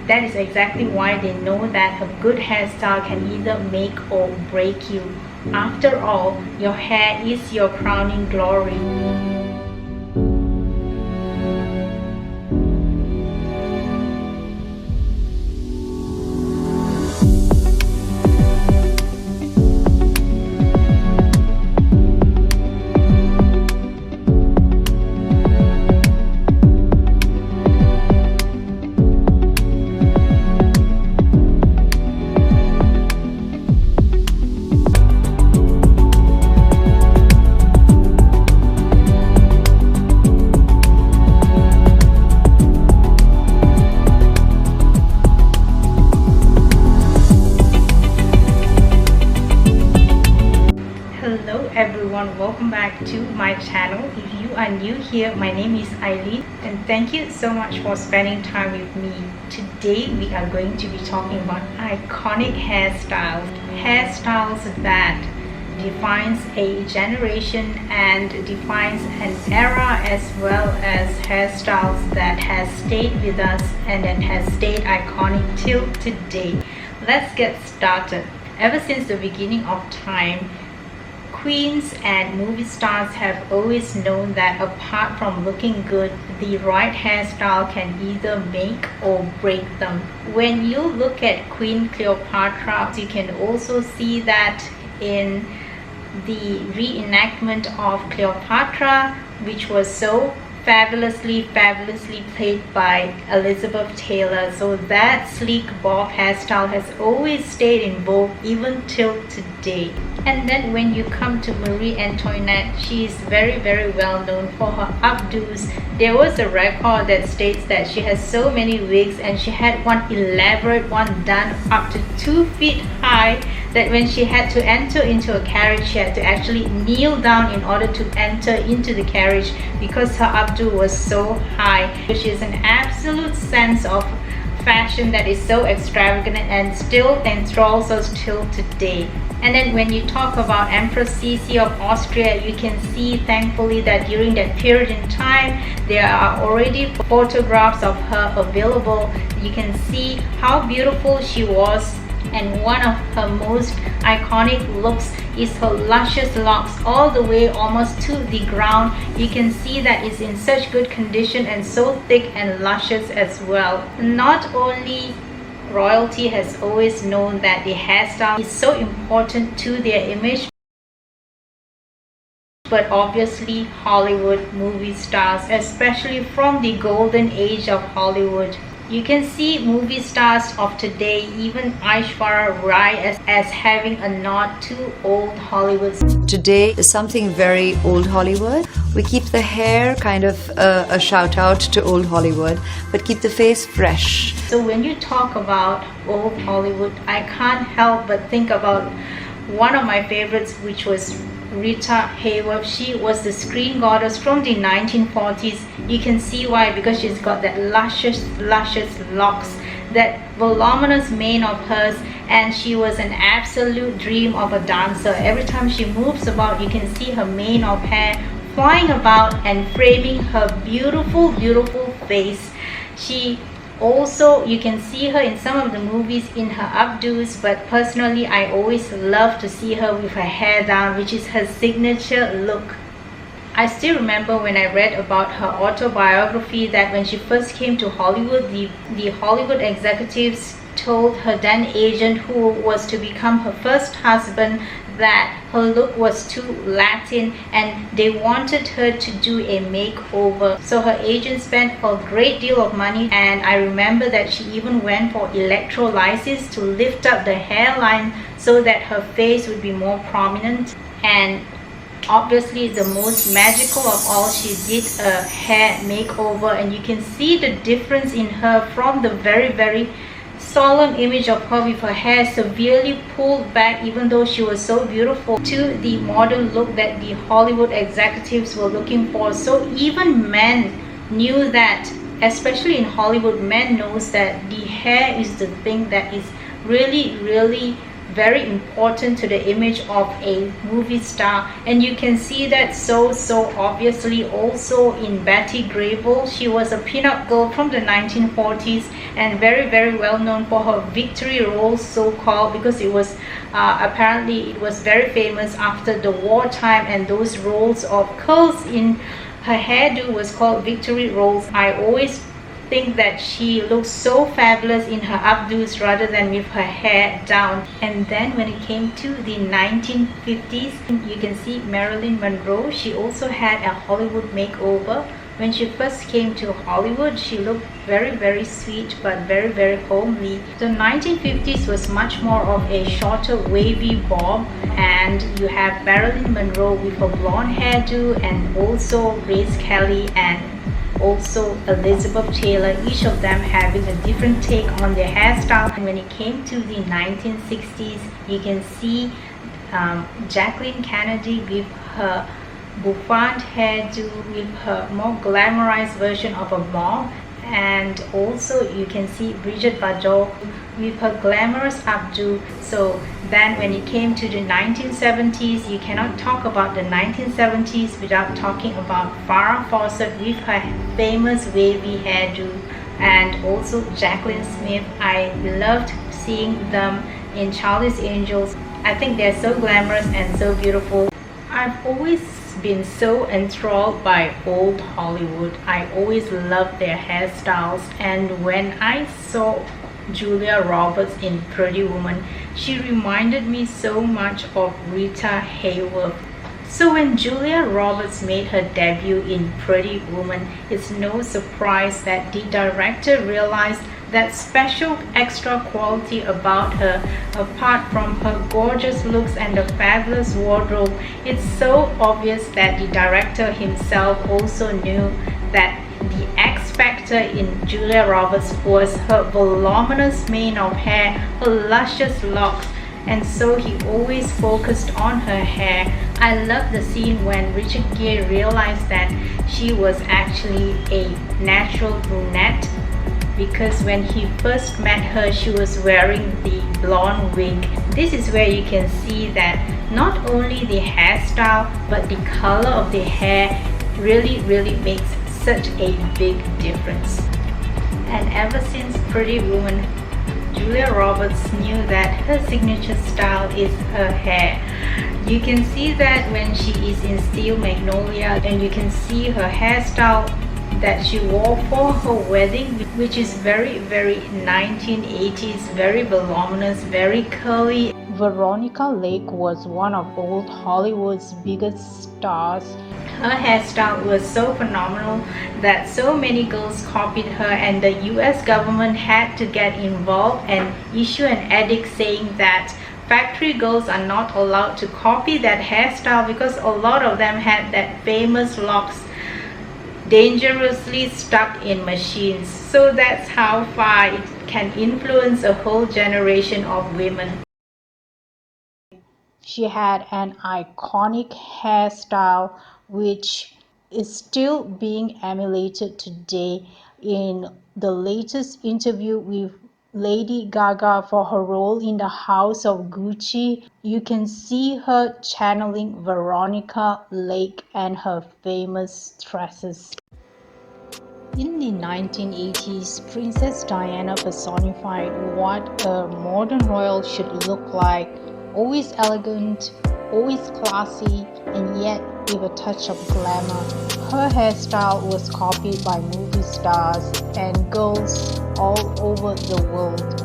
That is exactly why they know that a good hairstyle can either make or break you. After all, your hair is your crowning glory. Hello everyone, welcome back to my channel. If you are new here, my name is Eileen and thank you so much for spending time with me. Today we are going to be talking about iconic hairstyles. Hairstyles that defines a generation and defines an era, as well as hairstyles that has stayed with us and that has stayed iconic till today. Let's get started. Ever since the beginning of time, queens and movie stars have always known that apart from looking good, the right hairstyle can either make or break them. When you look at Queen Cleopatra, you can also see that in the reenactment of Cleopatra, which was so fabulously played by Elizabeth Taylor. So that sleek bob hairstyle has always stayed in vogue even till today. And then when you come to Marie Antoinette, she is very well known for her updos. There was a record that states that she has so many wigs, and she had one elaborate one done up to 2 feet high, that when she had to enter into a carriage, she had to actually kneel down in order to enter into the carriage because her updo was so high. Which is an absolute sense of fashion that is so extravagant and still enthralls us till today. And then when you talk about Empress Sisi of Austria, you can see thankfully that during that period in time, there are already photographs of her available. You can see how beautiful she was, and one of her most iconic looks is her luscious locks all the way almost to the ground. You can see that it's in such good condition and so thick and luscious as well. Not only royalty has always known that the hairstyle is so important to their image, but obviously Hollywood movie stars, especially from the golden age of Hollywood. You can see movie stars of today, even Aishwarya Rai, as having a nod to old Hollywood. Today is something very old Hollywood. We keep the hair kind of a shout out to old Hollywood, but keep the face fresh. So when you talk about old Hollywood, I can't help but think about one of my favorites, which was Rita Hayworth. She was the screen goddess from the 1940s. You can see why, because she's got that luscious locks, that voluminous mane of hers, and she was an absolute dream of a dancer. Every time she moves about, you can see her mane of hair flying about and framing her beautiful face. She also, you can see her in some of the movies in her updos, but personally I always love to see her with her hair down, which is her signature look. I still remember when I read about her autobiography that when she first came to Hollywood, the Hollywood executives told her then agent, who was to become her first husband, that her look was too Latin and they wanted her to do a makeover. So her agent spent a great deal of money, and I remember that she even went for electrolysis to lift up the hairline so that her face would be more prominent. And obviously the most magical of all, she did a hair makeover, and you can see the difference in her from the very solemn image of her with her hair severely pulled back, even though she was so beautiful, to the modern look that the Hollywood executives were looking for. So even men knew that, especially in Hollywood, men knows that the hair is the thing that is really very important to the image of a movie star, and you can see that so obviously also in Betty Grable. She was a pinup girl from the 1940s and very well known for her victory roles, so called, because it was apparently it was very famous after the wartime, and those rolls of curls in her hairdo was called victory rolls. I always think that she looks so fabulous in her updos rather than with her hair down. And then when it came to the 1950s, you can see Marilyn Monroe. She also had a Hollywood makeover. When she first came to Hollywood, she looked very sweet but very homely. The 1950s was much more of a shorter wavy bob, and you have Marilyn Monroe with her blonde hairdo, and also Grace Kelly and also Elizabeth Taylor, each of them having a different take on their hairstyle. And when it came to the 1960s, you can see Jacqueline Kennedy with her bouffant hairdo, with her more glamorized version of a bob, and also you can see Bridget Bardot with her glamorous updo. So then when it came to the 1970s, you cannot talk about the 1970s without talking about Farrah Fawcett with her famous wavy hairdo, and also Jacqueline Smith. I loved seeing them in Charlie's Angels. I think they're so glamorous and so beautiful. I've always been so enthralled by old Hollywood. I always loved their hairstyles, and when I saw Julia Roberts in Pretty Woman, she reminded me so much of Rita Hayworth. So when Julia Roberts made her debut in Pretty Woman, it's no surprise that the director realized that special extra quality about her. Apart from her gorgeous looks and the fabulous wardrobe, it's so obvious that the director himself also knew that the X factor in Julia Roberts was her voluminous mane of hair, her luscious locks, and so he always focused on her hair. I love the scene when Richard Gere realized that she was actually a natural brunette, because when he first met her, she was wearing the blonde wig. This is where you can see that not only the hairstyle but the color of the hair really makes such a big difference. And ever since Pretty Woman, Julia Roberts knew that her signature style is her hair. You can see that when she is in Steel Magnolia, and you can see her hairstyle that she wore for her wedding, which is very 1980s, very voluminous, very curly. Veronica Lake was one of old Hollywood's biggest stars. Her hairstyle was so phenomenal that so many girls copied her, and the US government had to get involved and issue an edict saying that factory girls are not allowed to copy that hairstyle, because a lot of them had that famous locks dangerously stuck in machines. So that's how far it can influence a whole generation of women. She had an iconic hairstyle which is still being emulated today. In the latest interview with Lady Gaga for her role in the House of Gucci, you can see her channeling Veronica Lake and her famous tresses. In the 1980s, Princess Diana personified what a modern royal should look like. Always elegant, always classy, and yet with a touch of glamour. Her hairstyle was copied by movie stars and girls all over the world.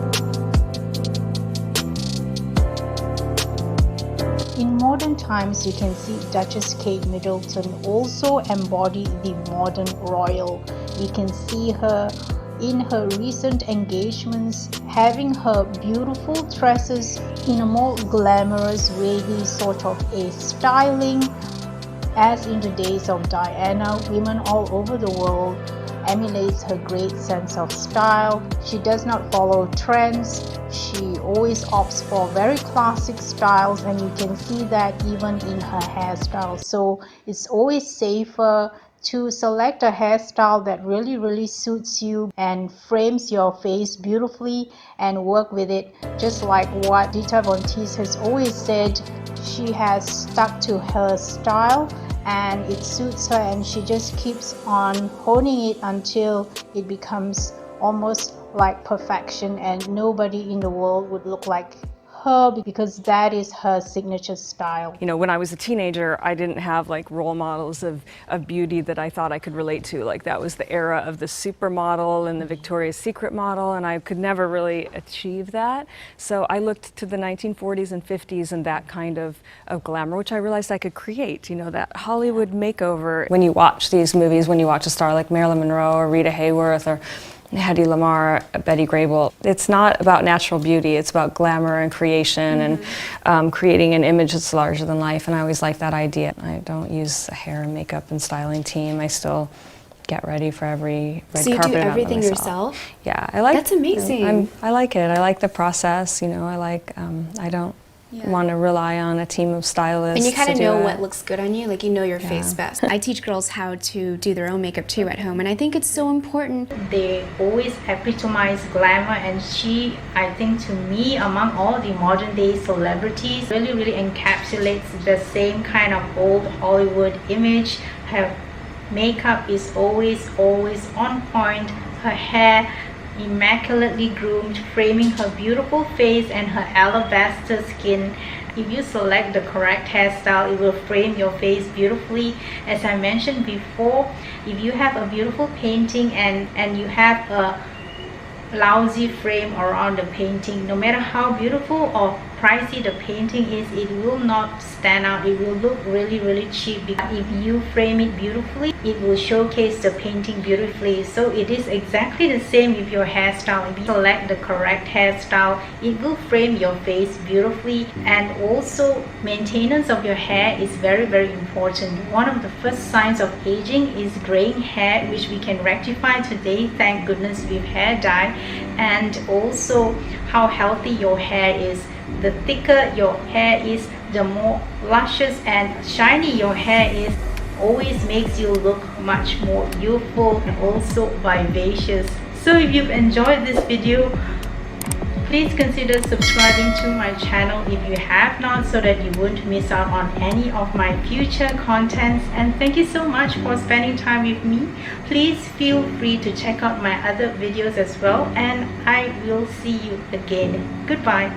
In modern times, you can see Duchess Kate Middleton also embody the modern royal. You can see her in her recent engagements having her beautiful tresses in a more glamorous, wavy sort of a styling. As in the days of Diana, women all over the world emulates her great sense of style. She does not follow trends. She always opts for very classic styles, and you can see that even in her hairstyle. So it's always safer to select a hairstyle that really suits you and frames your face beautifully and work with it, just like what Dita Von Teese has always said. She has stuck to her style and it suits her, and she just keeps on honing it until it becomes almost like perfection, and nobody in the world would look like her because that is her signature style. You know, when I was a teenager, I didn't have like role models of beauty that I thought I could relate to. Like that was the era of the supermodel and the Victoria's Secret model, and I could never really achieve that. So I looked to the 1940s and 50s and that kind of glamour, which I realized I could create, you know, that Hollywood makeover. When you watch these movies, when you watch a star like Marilyn Monroe or Rita Hayworth or Hedy Lamarr, Betty Grable, it's not about natural beauty, it's about glamour and creation and creating an image that's larger than life, and I always like that idea. I don't use a hair and makeup and styling team. I still get ready for every red carpet. So you do everything yourself? Yeah, I like. That's amazing. You know, I like it. I like the process. You know, I like. I don't want to rely on a team of stylists. And you kind of know it. what looks good on you, like you know your face best. I teach girls how to do their own makeup too at home, and I think it's so important. They always epitomize glamour, and she, I think, to me, among all the modern day celebrities, really encapsulates the same kind of old Hollywood image. Her makeup is always on point. Her hair immaculately groomed, framing her beautiful face and her alabaster skin. If you select the correct hairstyle, it will frame your face beautifully. As I mentioned before, if you have a beautiful painting and you have a lousy frame around the painting, no matter how beautiful or pricey the painting is, it will not stand out. It will look really cheap. If you frame it beautifully, it will showcase the painting beautifully. So it is exactly the same with your hairstyle. If you select the correct hairstyle, it will frame your face beautifully. And also, maintenance of your hair is very important. One of the first signs of aging is graying hair, which we can rectify today, thank goodness, with hair dye. And also how healthy your hair is. The thicker your hair is, the more luscious and shiny your hair is. Always makes you look much more youthful and also vivacious. So if you've enjoyed this video, please consider subscribing to my channel if you have not, so that you won't miss out on any of my future contents. And thank you so much for spending time with me. Please feel free to check out my other videos as well, and I will see you again. Goodbye.